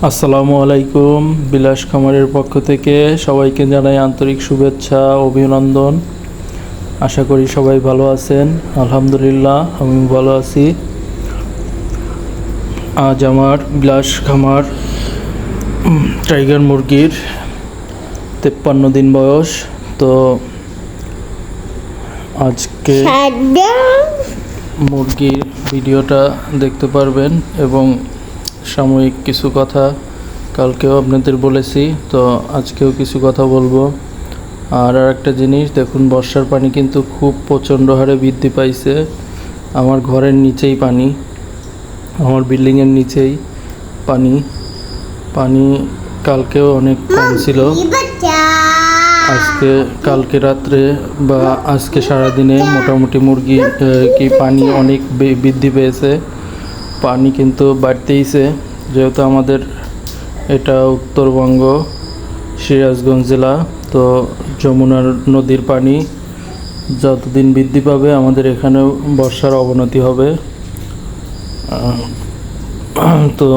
আসসালামু আলাইকুম। বিলাস খামারের পক্ষ থেকে সবাইকে জানাই আন্তরিক শুভেচ্ছা অভিনন্দন। আশা করি সবাই ভালো আছেন। আলহামদুলিল্লাহ আমি ভালো আছি। আজ আমার বিলাস খামার টাইগার মুরগির 53 দিন বয়স। তো আজকে মুরগির ভিডিওটা দেখতে পারবেন এবং সাময়িক কিছু কথা কালকেও আপনাদের বলেছি, তো আজকেও কিছু কথা বলবো। আর একটা জিনিস দেখুন, বর্ষার পানি কিন্তু খুব প্রচণ্ড হারে বৃদ্ধি পাইছে। আমার ঘরের নিচেই পানি, আমার বিল্ডিংয়ের নিচেই পানি। কালকেও অনেক কম ছিল, কালকে রাত্রে বা আজকে সারাদিনে মোটামুটি মুরগি কি পানি অনেক বৃদ্ধি পেয়েছে। পানি কিন্তু বাড়তেইছে, যেহেতু আমাদের এটা উত্তরবঙ্গ সিরাজগঞ্জ জেলা। তো যমুনা নদীর পানি যতদিন বৃদ্ধি পাবে আমাদের এখানেও বর্ষার অবনতি হবে। তো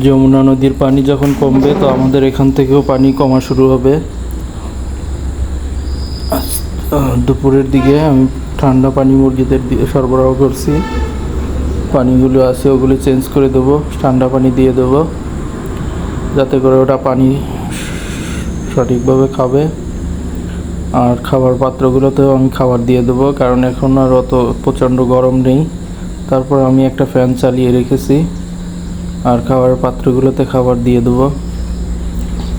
যমুনা নদীর পানি যখন কমবে তো আমাদের এখান থেকেও পানি কমা শুরু হবে। দুপুরের দিকে আমি ঠান্ডা পানি মুরগিদের দিয়ে সরবরাহ করছি। পানিগুলো আছে ওগুলো চেঞ্জ করে দেবো, ঠান্ডা পানি দিয়ে দেবো, যাতে করে ওটা পানি সঠিকভাবে খাবে। আর খাবার পাত্রগুলোতেও আমি খাবার দিয়ে দেবো, কারণ এখন আর অত প্রচণ্ড গরম নেই। তারপর আমি একটা ফ্যান চালিয়ে রেখেছি, আর খাবার পাত্রগুলোতে খাবার দিয়ে দেবো।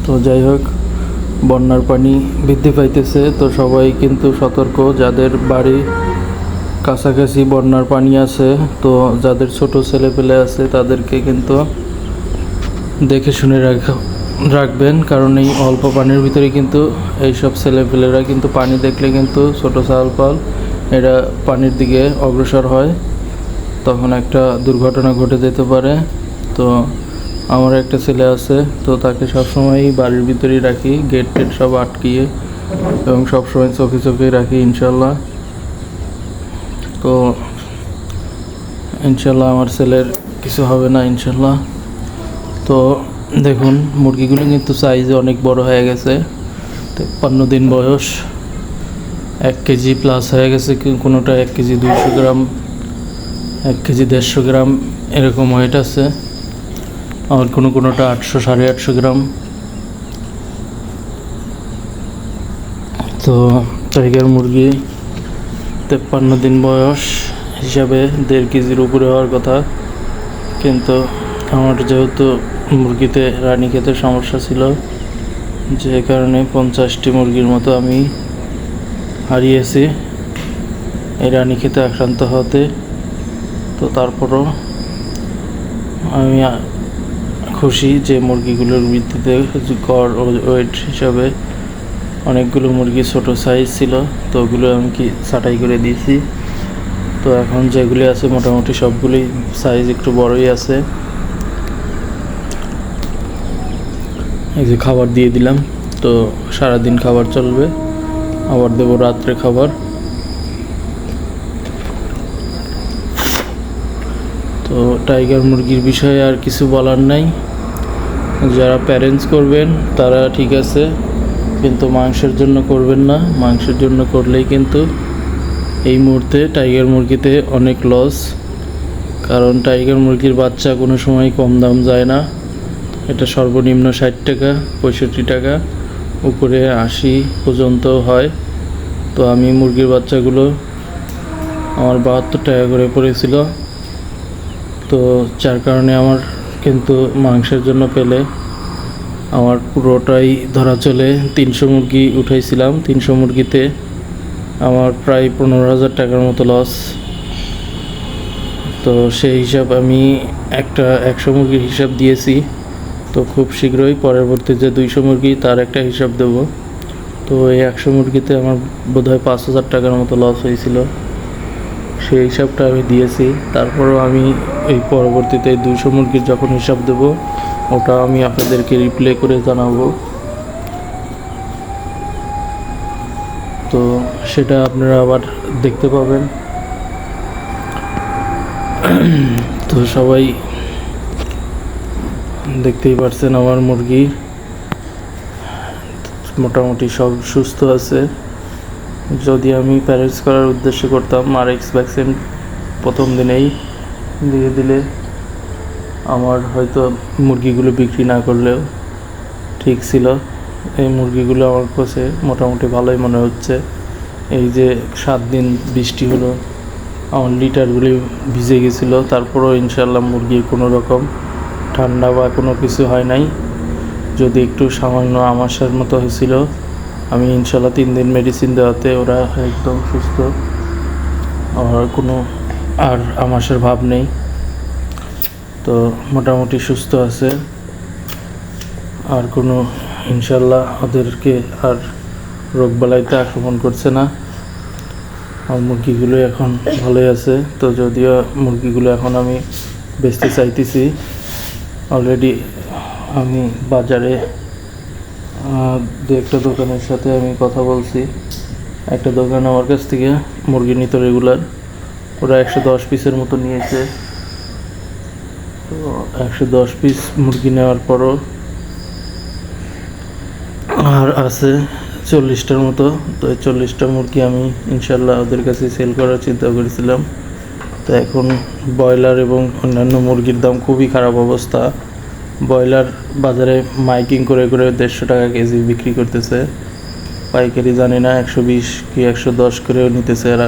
তো যাই হোক, বন্যার পানি বৃদ্ধি পাইতেছে, তো সবাই কিন্তু সতর্ক। যাদের বাড়ি কাছাকাছি বন্যার পানি আছে, তো যাদের ছোট ছেলেপেলে আছে তাদেরকে কিন্তু দেখে শুনে রাখবেন, কারণ এই অল্প পানির ভিতরে কিন্তু এইসব ছেলেপেলেরা কিন্তু পানি দেখলে কিন্তু ছোটো ছাগল এরা পানির দিকে অগ্রসর হয়, তখন একটা দুর্ঘটনা ঘটে যেতে পারে। তো আমার একটা ছেলে আছে, তো তাকে সবসময়ই বাড়ির ভিতরেই রাখি, গেট টেট সব আটকিয়ে, এবং সবসময় চোখে চোখে রাখি ইনশাল্লাহ। তো ইনশাল্লাহ আমার ছেলের কিছু হবে না ইনশাল্লাহ। তো দেখুন, মুরগিগুলো কিন্তু সাইজে অনেক বড় হয়ে গেছে। 53 দিন বয়স, 1 কেজি প্লাস হয়ে গেছে। কোনোটা 1 কেজি 200 গ্রাম, 1 কেজি 150 গ্রাম এরকম ওয়েট আছে। আর কোনোটা 800 850 গ্রাম। তো টাইগার মুরগি 53 দিন বয়স হিসাবে 1.5 কেজির উপরে হওয়ার কথা, কিন্তু আমার যেহেতু মুরগিতে রানীক্ষেতের সমস্যা ছিল, যে কারণে 50টি মুরগির মতো আমি হারিয়েছি এই রানীক্ষেতে আক্রান্ত হতে। তো তারপরও আমি খুশি যে মুরগিগুলোর ভিত্তিতে গড় ওয়েট হিসাবে অনেকগুলো মুরগি ছোট সাইজ ছিল, তো ওগুলো আমি ছাঁটাই করে দিয়েছি। তো এখন যেগুলি আছে মোটামুটি সবগুলোই সাইজ একটু বড়ই আছে। এই যে খাবার দিয়ে দিলাম, তো সারাদিন খাবার চলবে, আবার দেবো রাত্রে খাবার। তো টাইগার মুরগির বিষয়ে আর কিছু বলার নাই। যারা প্যারেন্টস করবেন তারা ঠিক আছে, কিন্তু মাংসের জন্য করবেন না। মাংসের জন্য করলেই কিন্তু এই মুহূর্তে টাইগার মুরগিতে অনেক লস, কারণ টাইগার মুরগির বাচ্চা কোনো সময় কম দাম যায় না। এটা সর্বনিম্ন 60 টাকা, 65 টাকা, উপরে 80 পর্যন্ত হয়। তো আমি মুরগির বাচ্চাগুলো আমার 72 টাকা করে পড়েছিল। তো যার কারণে আমার কিন্তু মাংসের জন্য পেলে আমার পুরোটাই ধরা চলে 300 মুরগি উঠাইছিলাম। 300 মুরগিতে আমার প্রায় 15,000 টাকার মতো লস। তো সেই হিসাব আমি একটা 100 মুরগির হিসাব দিয়েছি। তো খুব শীঘ্রই পরবর্তী যে 200 মুরগি তার একটা হিসাব দেব। তো এই 100 মুরগিতে আমার বোধহয় 5,000 টাকার মতো লস হয়েছিল, সেই হিসাবটা আমি দিয়েছি। তারপরেও আমি এই পরবর্তীতে 200 মুরগির যখন হিসাব দেব, ওটা আমি আপনাদেরকে রিপ্লে করে জানাবো। তো সেটা আপনারা আবার দেখতে পাবেন। তো সবাই দেখতেই পারছেন আমার মুরগি মোটামুটি সব সুস্থ আছে। যদি আমি প্যারেন্টস করার উদ্দেশ্যে করতাম, RX ভ্যাকসিন প্রথম দিনেই দিয়ে দিলে আমার হয়তো মুরগিগুলো বিক্রি না করলেও ঠিক ছিল। এই মুরগিগুলো আমার কাছে মোটামুটি ভালোই মনে হচ্ছে। এই যে 7 দিন বৃষ্টি হলো, আমার লিটারগুলি ভিজে গেছিলো, তারপরেও ইনশাল্লাহ মুরগির কোনো রকম ঠান্ডা বা কোনো কিছু হয় নাই। যদি একটু সামান্য আমাশার মতো হয়েছিল, আমি ইনশাল্লাহ 3 দিন মেডিসিন দেওয়াতে ওরা একদম সুস্থ, আর কোনো আর আমাশার ভাব নেই। তো মোটামুটি সুস্থ আছে, আর কোনো ইনশাল্লাহ ওদেরকে আর রোগবালাইতে আক্রমণ করছে না। আর মুরগিগুলো এখন ভালোই আছে। তো যদিও মুরগিগুলো এখন আমি বেচতে চাইতেছি, অলরেডি আমি বাজারে দু একটা দোকানের সাথে আমি কথা বলছি। একটা দোকান আমার কাছ থেকে মুরগি নিত রেগুলার, ওরা 110 পিসের মতো নিয়েছে। তো 110 পিস মুরগি নেওয়ার পরও আর আছে 40টার মতো। তো 40টা মুরগি আমি ইনশাল্লাহ ওদের কাছে সেল করার চিন্তা করেছিলাম। তো এখন ব্রয়লার এবং অন্যান্য মুরগির দাম খুবই খারাপ অবস্থা। ব্রয়লার বাজারে মাইকিং করে করে 150 টাকা কেজি বিক্রি করতেছে, পাইকারি জানি না 120 কি 110 করেও নিতেছে এরা।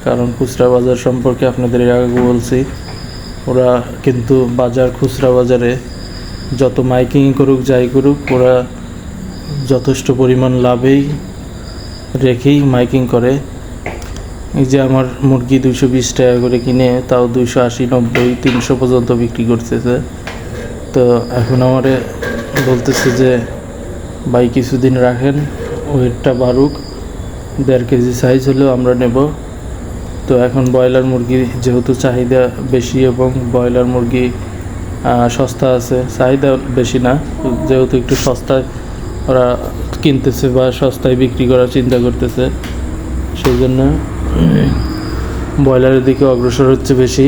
কারণ খুচরা বাজার সম্পর্কে আপনাদের এর আগে বলছি, ওরা কিন্তু খুচরা বাজারে যত মাইকিং করুক যাই করুক, ওরা যথেষ্ট পরিমাণ লাভেই রেখেই মাইকিং করে। এই যে আমার মুরগি 220 টাকা করে কিনে তাও 280, 90, 300 পর্যন্ত বিক্রি করতেছে। তো এখন আমারে বলতেছে যে ভাই কিছুদিন রাখেন, ওয়েটটা বাড়ুক, 1.5 কেজি সাইজ হলেও আমরা নেব। তো এখন ব্রয়লার মুরগি যেহেতু চাহিদা বেশি এবং ব্রয়লার মুরগি সস্তা আছে, চাহিদা বেশি না, যেহেতু একটু সস্তায় ওরা কিনতেছে বা সস্তায় বিক্রি করার চিন্তা করতেছে, সেই জন্য ব্রয়লারের দিকে অগ্রসর হচ্ছে বেশি।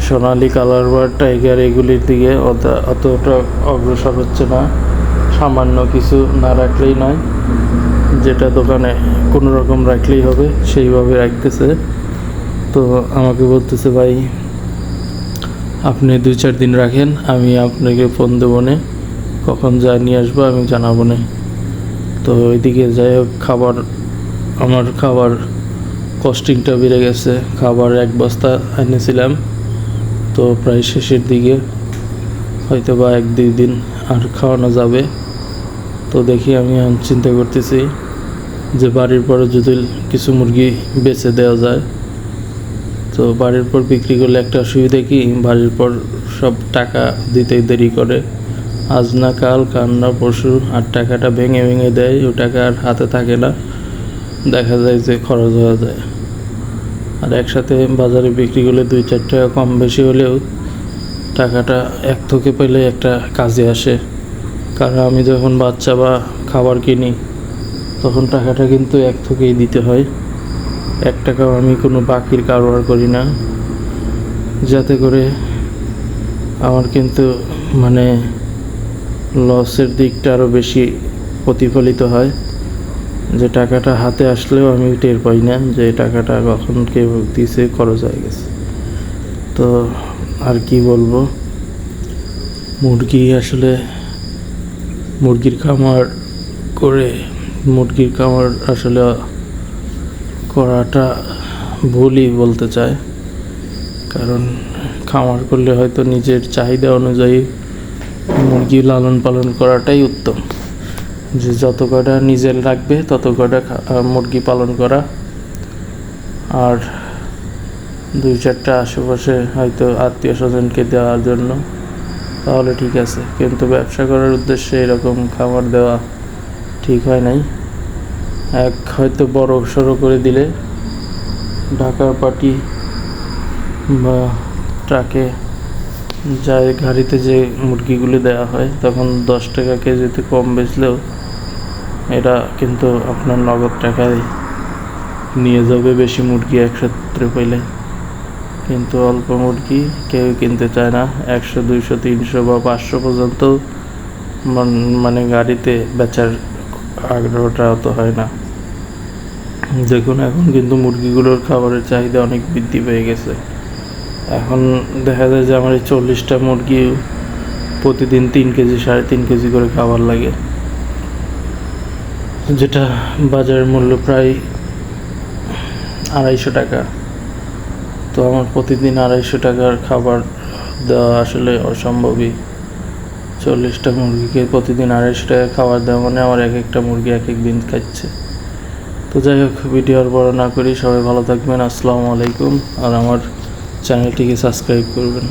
সোনালি, কালার বা টাইগার এগুলির দিকে অতটা অগ্রসর হচ্ছে না। সামান্য কিছু না রাখলেই নয়, যেটা দোকানে কোনো রকম রাখলেই হবে সেইভাবে রাখতেছে। তো আমাকে বলতেছে ভাই আপনি 2-4 দিন রাখেন, আমি আপনাকে ফোন দেবো না, কখন যা নিয়ে আসবো আমি জানাবো না। তো ওইদিকে যাই হোক, আমার খাবার কস্টিংটা বেড়ে গেছে। খাবার 1 বস্তা এনেছিলাম, তো প্রায় শেষের দিকে, হয়তো বা 1-2 দিন আর খাওয়ানো যাবে। তো দেখি আমি চিন্তা করতেছি যে বাড়ির পরে যদি কিছু মুরগি বেচে দেওয়া যায়। তো বাড়ির পর বিক্রি করলে একটা অসুবিধা কি, বাড়ির পর সব টাকা দিতে দেরি করে, আজ না কাল, কাল না পরশু, আর টাকাটা ভেঙে ভেঙে দেয়, ওই টাকা আর হাতে থাকে না, দেখা যায় যে খরচ হয়ে যায়। আর একসাথে বাজারে বিক্রি করলে 2-4 টাকা কম বেশি হলেও টাকাটা এক থোকে পেলে একটা কাজে আসে। কারণ আমি যখন বাচ্চা বা খাবার কিনি তখন টাকাটা কিন্তু এক থোকেই দিতে হয়, 1 টাকাও আমি কোনো বাকির কারবার করি না, যাতে করে আমার কিন্তু মানে লসের দিকটা আরও বেশি প্রতিফলিত হয়। যে টাকাটা হাতে আসলেও আমি টের পাই না যে টাকাটা কখন কেউ দিছে, খরচ হয়ে গেছে। তো আর কি বলবো, মুরগির খামার আসলে করাটা ভুলই বলতে চায়। কারণ খামার করলে হয়তো নিজের চাহিদা অনুযায়ী মুরগি লালন পালন করাটাই উত্তম, যে যত কটা নিজের রাখবে তত কটা মুরগি পালন করা, আর 2-4টা আশেপাশে হয়তো আত্মীয় স্বজনকে দেওয়ার জন্য, তাহলে ঠিক আছে। কিন্তু ব্যবসা করার উদ্দেশ্যে এরকম খাবার দেওয়া ঠিক হয় নাই। হয়তো বড় সড়ো করে দিলে ঢাকার পাটি বা ট্রাকে গাড়িতে যে মুরগিগুলি দেওয়া হয়, তখন 10 টাকা কেজিতে কম বেচলেও এটা কিন্তু আপনার নগদ টাকায় নিয়ে যাবে বেশি মুরগি একসাথে পেলে। কিন্তু অল্প মুরগি কেউ কিনতে চায় না। 100, 200, 300 বা 500 পর্যন্ত মানে গাড়িতে বেচার আগ্রহটা অত হয় না। দেখুন এখন কিন্তু মুরগিগুলোর খাবারের চাহিদা অনেক বৃদ্ধি পেয়ে গেছে। এখন দেখা যায় যে আমার এই 40টা মুরগি প্রতিদিন 3 কেজি 3.5 কেজি করে খাবার লাগে, যেটা বাজারের মূল্য প্রায় 250 টাকা। তো আমার প্রতিদিন 250 টাকার খাবার দেওয়া আসলে অসম্ভবই। 40টা মুরগিকে প্রতিদিন 250 টাকা খাবার দেওয়া মানে আমার এক একটা মুরগি এক এক দিন খাচ্ছে। তো যাই হোক, ভিডিও আর বড় না করি, সবাই ভালো থাকবেন। আসসালামু আলাইকুম। আর আমার চ্যানেলটিকে সাবস্ক্রাইব করবেন।